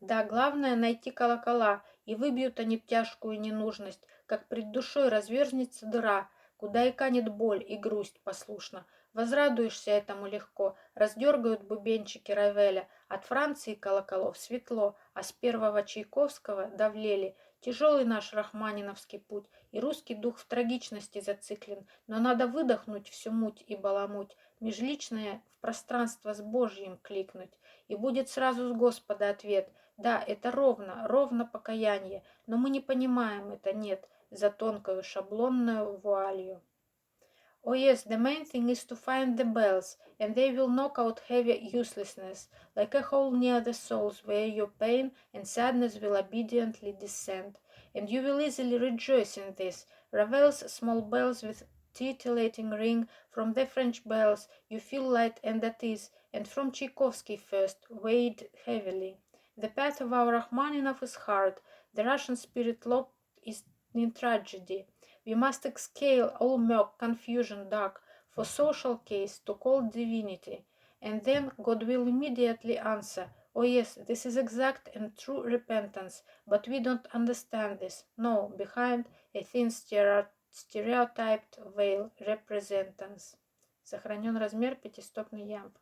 Да, главное найти колокола, и выбьют они тяжкую ненужность, как пред душой разверзнется дыра, куда и канет боль и грусть послушно. Возрадуешься этому легко, раздергают бубенчики Равеля, от Франции колоколов светло, а с первого Чайковского давлели. Тяжелый наш рахманиновский путь, и русский дух в трагичности зациклен, но надо выдохнуть всю муть и баламуть, межличное в пространство с Божьим кликнуть, и будет сразу с Господа ответ. Да, это ровно, ровно покаяние, но мы не понимаем это, нет, за тонкою шаблонную вуалью. Oh yes, the main thing is to find the bells, and they will knock out heavy uselessness, like a hole near the soles where your pain and sadness will obediently descend. And you will easily rejoice in this. Ravel's small bells with titillating ring, from the French bells you feel light and at ease, and from Tchaikovsky first, weighed heavily. The path of our Rachmaninoff is hard, the Russian spirit locked is in tragedy. We must exhale all murk, confusion, dark, for social case to call divinity, and then God will immediately answer, oh yes, this is exact and true repentance, but we don't understand this. No, behind a thin stereotyped veil representance. Сохранен размер пятистопный ямб.